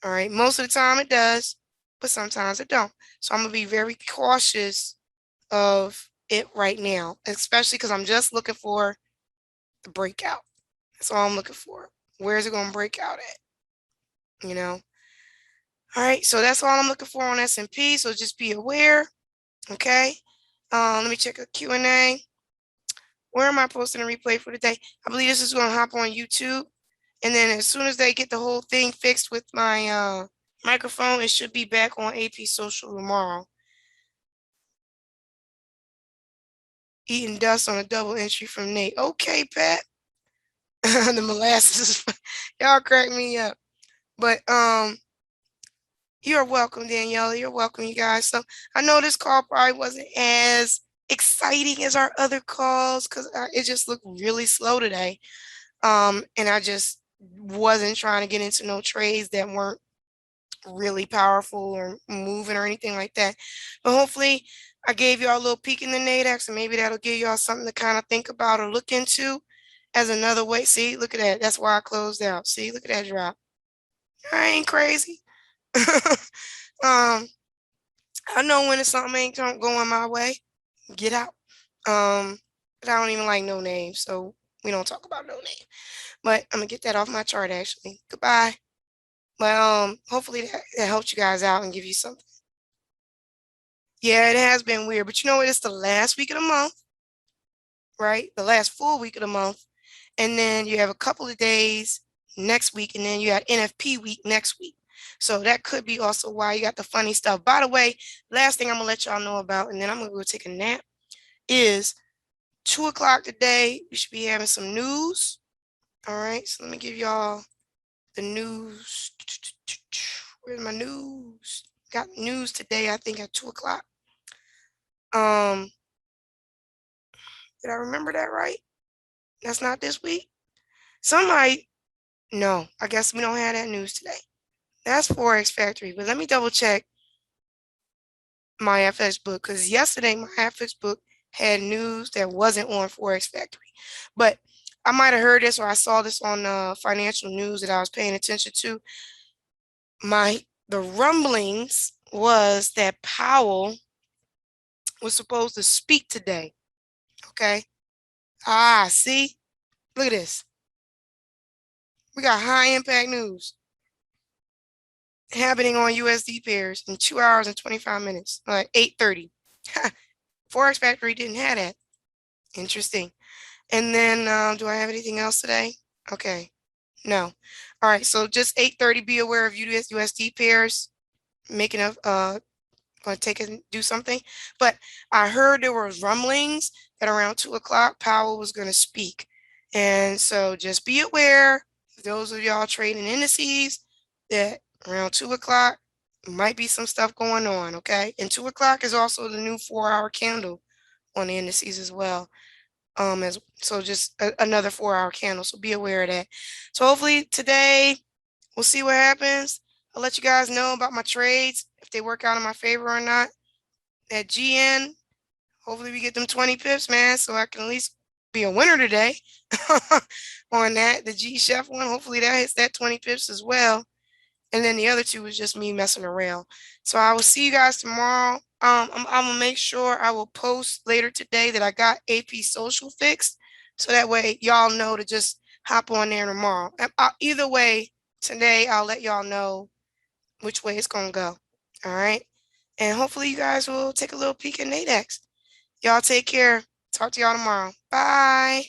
All right. Most of the time it does, but sometimes it don't. So I'm gonna be very cautious of it right now, especially because I'm just looking for the breakout. That's all I'm looking for. Where is it gonna break out at? You know. All right. So that's all I'm looking for on S&P. So just be aware. Okay. Let me check a Q&A. Where am I posting a replay for today? I believe this is going to hop on YouTube. And then as soon as they get the whole thing fixed with my microphone, it should be back on AP Social tomorrow. Eating dust on a double entry from Nate. Okay, Pat. The molasses. Y'all crack me up. But you're welcome, Daniela. You're welcome, you guys. So I know this call probably wasn't as exciting as our other calls because it just looked really slow today. And I just wasn't trying to get into no trades that weren't really powerful or moving or anything like that. But hopefully I gave y'all a little peek in the Nadex, and maybe that'll give y'all something to kind of think about or look into as another way. See, look at that. That's why I closed out. See, look at that drop. I ain't crazy. I know when it's something ain't going my way, get out. But I don't even like no names, so we don't talk about no name. But I'm gonna get that off my chart actually. Goodbye. But hopefully that helped you guys out and give you something. Yeah, it has been weird, but you know what? It's the last week of the month, right? The last full week of the month. And then you have a couple of days next week, and then you have NFP week next week. So that could be also why you got the funny stuff. By the way, last thing I'm gonna let y'all know about, and then I'm gonna go take a nap, is 2 o'clock today. We should be having some news. All right, so let me give y'all the news. Where's my news? Got news today, I think at 2 o'clock. Did I remember that right? That's not this week? Somebody, no, I guess we don't have that news today. That's Forex Factory, but let me double check my FX book because yesterday my FX book had news that wasn't on Forex Factory. But I might have heard this or I saw this on financial news that I was paying attention to. The rumblings was that Powell was supposed to speak today. Okay. See? Look at this. We got high impact news happening on USD pairs in 2 hours and 25 minutes, 8:30. Forex Factory didn't have that. Interesting. And then do I have anything else today? Okay. No. All right. So just 8:30, be aware of USD pairs making a going to take and do something. But I heard there was rumblings that around 2 o'clock Powell was going to speak. And so just be aware, those of y'all trading indices, that around 2 o'clock might be some stuff going on, okay? And 2 o'clock is also the new 4-hour candle on the indices as well. So just another 4-hour candle. So be aware of that. So hopefully today we'll see what happens. I'll let you guys know about my trades, if they work out in my favor or not. At GN, hopefully we get them 20 pips, man, so I can at least be a winner today on that. The G Chef one, hopefully that hits that 20 pips as well. And then the other two was just me messing around. So I will see you guys tomorrow. I'm gonna make sure I will post later today that I got AP Social fixed, so that way y'all know to just hop on there tomorrow. Either way, today I'll let y'all know which way it's gonna go. All right. And hopefully you guys will take a little peek at Nadex. Y'all take care. Talk to y'all tomorrow. Bye.